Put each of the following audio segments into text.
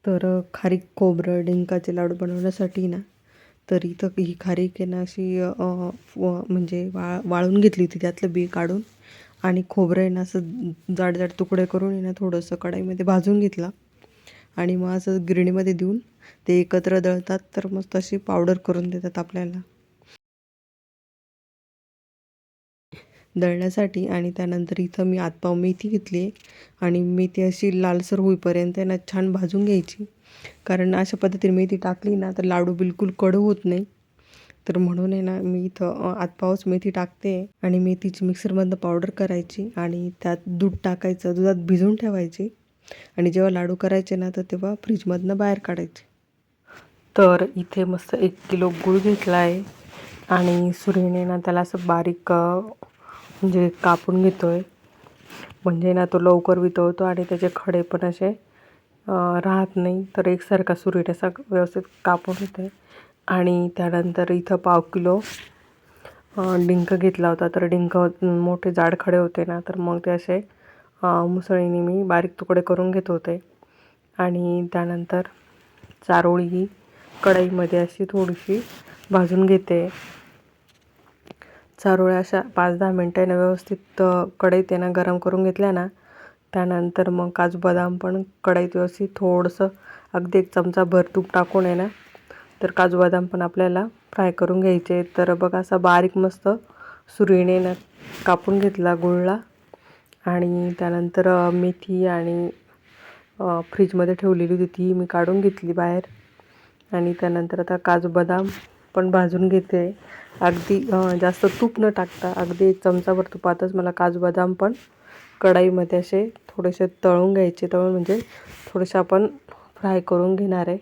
तर खारीक खोबरं डिंकाचे लाडू बनवण्यासाठी ना, तर इथं ही खारीक आहे ना अशी म्हणजे वाळून घेतली होती त्यातलं बी काढून. आणि खोबरं आहे ना असं जाड जाड तुकडे करून आहे ना थोडंसं कढईमध्ये भाजून घेतलं. आणि मग असं गिरणीमध्ये देऊन ते एकत्र दळतात, तर मस्त अशी पावडर करून देतात आपल्याला दळण्यासाठी. आणि त्यानंतर इथं मी आतपाव मेथी घेतली आहे आणि मेथी अशी लालसर होईपर्यंत आहे ना छान भाजून घ्यायची. कारण अशा पद्धतीने मेथी टाकली ना तर लाडू बिलकुल कडू होत नाही. तर म्हणून आहे ना मी इथं आतपावच मेथी टाकते आणि मेथीची मिक्सरमधनं पावडर करायची आणि त्यात दूध टाकायचं, दुधात भिजवून ठेवायची. आणि जेव्हा लाडू करायचे ना तर तेव्हा फ्रीजमधनं बाहेर काढायचे. तर इथे मस्त 1 किलो गूळ घेतला आहे आणि सुरीने ना त्याला असं बारीक म्हणजे कापून घेतो आहे. म्हणजे ना तो लवकर वितळतो आणि त्याचे खडे पण असे राहत नाही. तर एकसारखा सुरीने असा व्यवस्थित कापून घेते. आणि त्यानंतर इथं 1/2 किलो डिंक घेतला होता. तर डिंक मोठे जाड खडे होते ना, तर मग ते असे मुसळीने मी बारीक तुकडे करून घेत होते. आणि त्यानंतर चारोळी ही कढईमध्ये अशी थोडीशी भाजून घेते. चारोळ्या अशा 5-10 मिनटांनी व्यवस्थित कढईत ना गरम करून घेतल्या ना, त्यानंतर मग काजू बदाम पण कढईत व्यवस्थित थोडंसं अगदी 1 चमचाभर तूप टाकून आहे ना, तर काजू बदाम पण आपल्याला फ्राय करून घ्यायचे. तर बघा असा बारीक मस्त सुरीने ना कापून घेतला गुळला. आणि त्यानंतर मेथी आणि फ्रीजमध्ये ठेवलेली होती ती मी काढून घेतली बाहेर. आणि त्यानंतर आता काजू बदाम पण भाजून घेते. अगदी जास्त तूप न टाकता अगदी 1 चमचाभर तुपातच मला काजू बदाम पण कढईमध्ये असे थोडेसे तळून घ्यायचे. तळून म्हणजे थोडेसे आपण फ्राय करून घेणार आहे.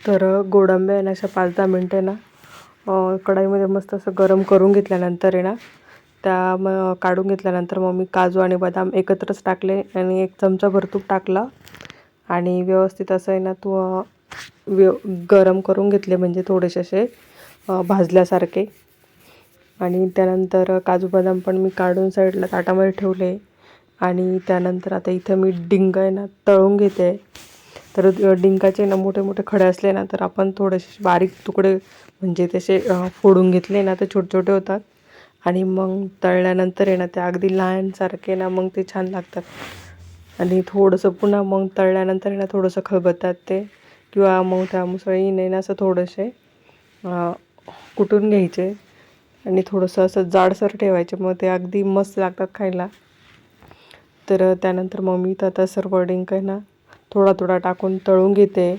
तर गोडंब्या आहे ना अशा 5-10 मिनटे ना कढईमध्ये मस्त असं गरम करून घेतल्यानंतर आहे ना, त्या मग काढून घेतल्यानंतर मग मी काजू आणि बदाम एकत्रच टाकले आणि 1 चमचाभर तूप टाकलं आणि व्यवस्थित असं आहे ना गरम करून घेतले, म्हणजे थोडेसे असे भाजल्यासारखे. आणि त्यानंतर काजू बदाम पण मी काढून साईडला ताटामध्ये ठेवले. आणि त्यानंतर आता इथं मी डिंक आहे ना तळून घेते. तर डिंकाचे ना मोठे मोठे खडे असले ना, तर आपण थोडेसे बारीक तुकडे म्हणजे तसे फोडून घेतले ना तर छोटे छोटे होतात. आणि मग तळल्यानंतर आहे ना ते अगदी लहानसारखे ना मग ते छान लागतात. आणि थोडंसं पुन्हा मग तळल्यानंतर आहे ना थोडंसं खलबत्तात ते किंवा मग त्या मुसळीने ना असं थोडेसे कुटून घ्यायचे आणि थोडंसं असं जाडसर ठेवायचे. मग ते अगदी मस्त लागतात खायला. तर त्यानंतर मग मी तर आता सर्व डिंक आहे ना थोडा थोडा टाकून तळून घेते.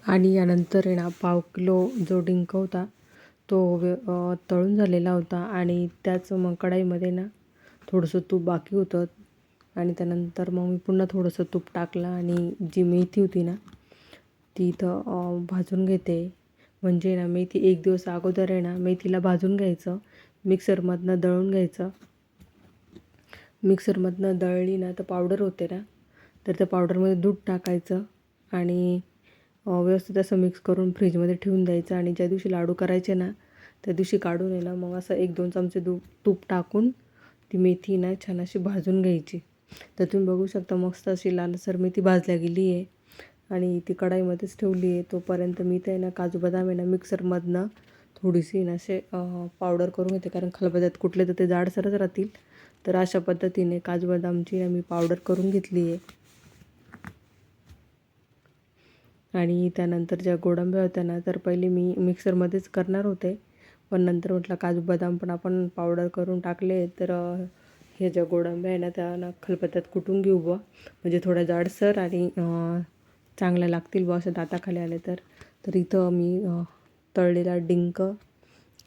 आणि यानंतर आहे ना 1/2 किलो जो डिंक होता तो तळून झालेला होता. आणि त्याच मग कढईमध्ये ना थोडंसं तूप बाकी होतं. आणि त्यानंतर मग मी पुन्हा थोडंसं तूप टाकलं आणि जी मेथी होती ना ती इथं भाजून घेते. म्हणजे ना मेथी 1 दिवस अगोदर आहे ना मेथीला भाजून घ्यायचं, मिक्सरमधनं दळून घ्यायचं. मिक्सरमधनं दळली ना तर पावडर होते ना, तर त्या पावडरमध्ये दूध टाकायचं आणि व्यवस्थित असं मिक्स करून फ्रीजमध्ये ठेवून द्यायचं. आणि ज्या दिवशी लाडू करायचे ना त्या दिवशी काढून आहे ना मग असं 1-2 चमचे तूप टाकून ती मेथी ना छान अशी भाजून घ्यायची. तर तुम्ही बघू शकता मस्त अशी लालसर मेथी भाजल्या गेली आहे आणि ती कढईमध्येच ठेवली आहे. तोपर्यंत मी ते ना काजू बदाम आहे ना मिक्सरमधनं थोडीशी ना असे पावडर करून घेते, कारण खलबत्त्यात कुटले तर ते जाडसरच राहतील. तर अशा पद्धतीने काजू बदामची मी पावडर करून घेतली आहे. आणि त्यानंतर ज्या गोडंब्या होत्या ना, तर पहिले मी मिक्सरमध्येच करणार होते, पण नंतर म्हटलं काजू बदाम पण आपण पावडर करून टाकले, तर हे ज्या गोडंब्या आहे ना त्या ना खलबत्त्यात कुटून घेऊ बुवा, म्हणजे थोड्या जाडसर आणि चांगल्या लागतील बुवा असं दाताखाली आले तर. तर इथं मी तळलेला डिंक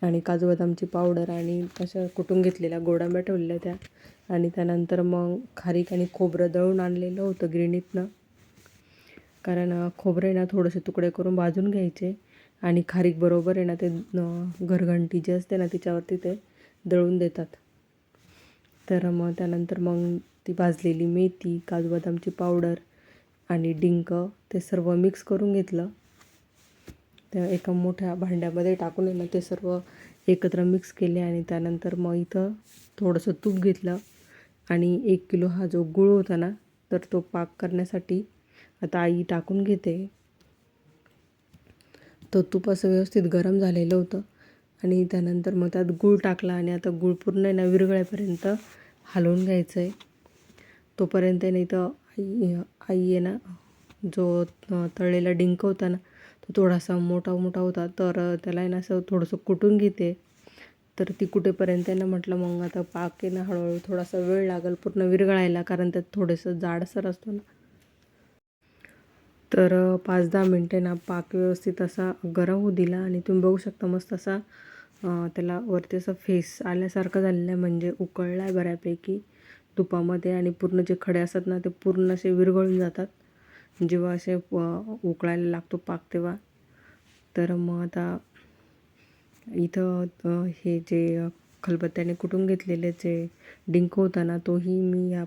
आणि काजू बदामची पावडर आणि अशा कुटून घेतलेल्या गोडंब्या ठेवलेल्या त्या. आणि त्यानंतर मग खारीक आणि खोबरं दळून आणलेलं होतं गिरणीतनं, कारण खोबरं आहे ना थोडेसे तुकडे करून भाजून घ्यायचे आणि खारीक बरोबर आहे ना ते घरघंटी जी असते ना तिच्यावरती ते दळून देतात. तर मग त्यानंतर मग ती भाजलेली मेथी, काजू बदामची पावडर आणि डिंक ते सर्व मिक्स करून घेतलं. त्या एका मोठ्या भांड्यामध्ये टाकून आहे ना ते सर्व एकत्र मिक्स केले. आणि त्यानंतर मग इथं थोडंसं तूप घेतलं आणि 1 किलो हा जो गूळ होता ना, तर तो पाक करण्यासाठी आता आई टाकून घेते. तो तूप असं व्यवस्थित गरम झालेलं होतं आणि त्यानंतर मग त्यात गूळ टाकला आणि आता गूळ पूर्ण ना विरघळेपर्यंत हलवून घ्यायचं आहे. तोपर्यंत नाही तर आई आहे ना, जो तळलेला डिंक होता ना तो थोडासा मोठा मोठा होता, तर त्याला आहे ना असं थोडंसं कुटून घेते. तर ती कुठेपर्यंत आहे ना म्हटलं मग आता पाक आहे ना हळूहळू थोडासा वेळ लागेल पूर्ण विरघळायला, कारण त्यात थोडंसं जाडसर असतो ना. तर 5-10 मिनटे ना पाक व्यवस्थित असा गरम होऊ दिला आणि तुम्ही बघू शकता मस्त असा त्याला वरती असं फेस आल्यासारखं झालेलं आहे, म्हणजे उकळला आहे बऱ्यापैकी तुपामध्ये. आणि पूर्ण जे खडे असतात ना ते पूर्ण असे विरघळून जातात जेव्हा असे उकळायला लागतो पाक तेव्हा. तर मग आता इथं हे जे खलबत्त्याने कुटून घेतलेले जे डिंक होता ना तोही मी या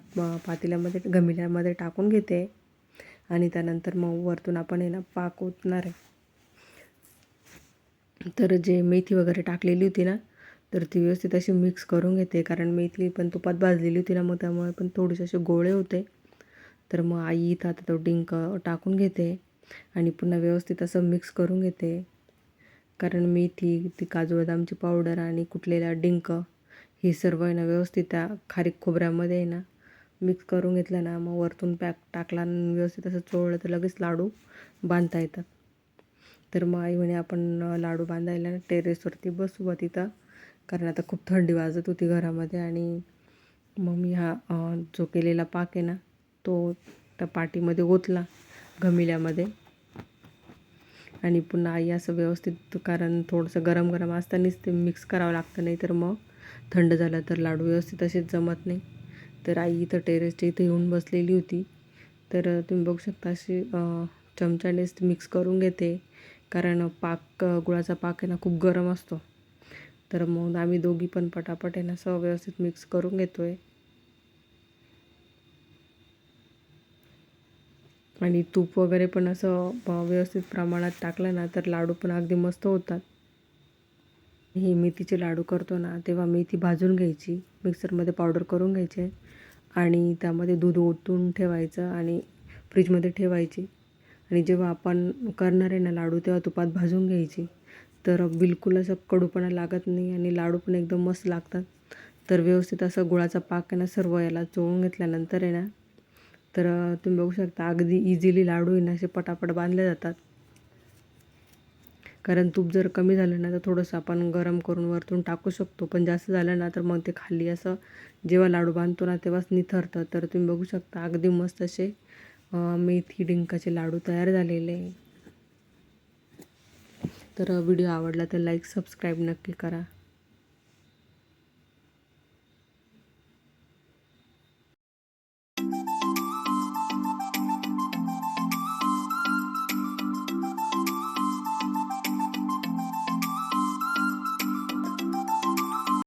पातेल्यामध्ये घमिल्यामध्ये टाकून घेते. आणि त्यानंतर मग वरतून आपण आहे ना पाक ओतणार आहे. तर जे मेथी वगैरे टाकलेली होती ना, तर ती व्यवस्थित अशी मिक्स करून घेते, कारण मेथी पण तुपात भाजलेली होती ना, मग त्यामुळे पण थोडेसे असे गोळे होते. तर मग आई इथं आता तो डिंक टाकून घेते आणि पुन्हा व्यवस्थित असं मिक्स करून घेते, कारण मेथी, ती काजू बदामची पावडर आणि कुटलेला डिंक हे सर्व आहे ना व्यवस्थित त्या खारीक खोबऱ्यामध्ये आहे ना मिक्स करून घेतलं ना, मग वरतून पॅक टाकला आणि व्यवस्थित असं चोळलं तर लगेच लाडू बांधता येतात. तर मग आई म्हणे आपण लाडू बांधायला टेरेसवरती बसू बा तिथं, कारण आता खूप थंडी वाजत होती घरामध्ये. आणि मग मी हा जो केलेला पाक आहे ना तो त्या पाटीमध्ये ओतला घमिल्यामध्ये. आणि पुन्हा आई असं व्यवस्थित, कारण थोडंसं गरम गरम असतानाच ते मिक्स करावं लागतं, नाही तर मग थंड झालं तर लाडू व्यवस्थित असेच जमत नाही. तर आई इथं टेरेसच्या इथं येऊन बसलेली होती. तर तुम्ही बघू शकता अशी चमच्यानेच मिक्स करून घेते, कारण पाक गुळाचा पाक आहे ना खूप गरम असतो. तर मग आम्ही दोघी पण पटापट आहे ना असं व्यवस्थित मिक्स करून घेतो आहे. आणि तूप वगैरे पण असं व्यवस्थित प्रमाणात टाकलं ना तर लाडू पण अगदी मस्त होतात. हे मेथीचे लाडू करतो ना तेव्हा मेथी भाजून घ्यायची, मिक्सरमध्ये पावडर करून घ्यायचे आणि त्यामध्ये दूध ओतून ठेवायचं आणि फ्रीजमध्ये ठेवायची. आणि जेव्हा आपण करणार आहे ना लाडू तेव्हा तुपात भाजून घ्यायची, तर बिलकुल असं कडूपणा लागत नाही आणि लाडू पण एकदम मस्त लागतात. तर व्यवस्थित असं गुळाचा पाक आहे ना सर्व याला चोळून घेतल्यानंतर आहे ना, तर तुम्ही बघू शकता अगदी इझिली लाडू आहे ना असे पटापट बांधले जातात. कारण तूप जर कमी झालं ना तर थोडंसं आपण गरम करून वरतून टाकू शकतो, पण जास्त झालं ना तर मग ते खाली असं जेव्हा लाडू बांधतो ना तेव्हाच निथरतं. तर तुम्ही बघू शकता अगदी मस्त असे मेथी डिंकाचे लाडू तयार झालेले. तर व्हिडिओ आवडला तर लाईक सबस्क्राईब नक्की करा.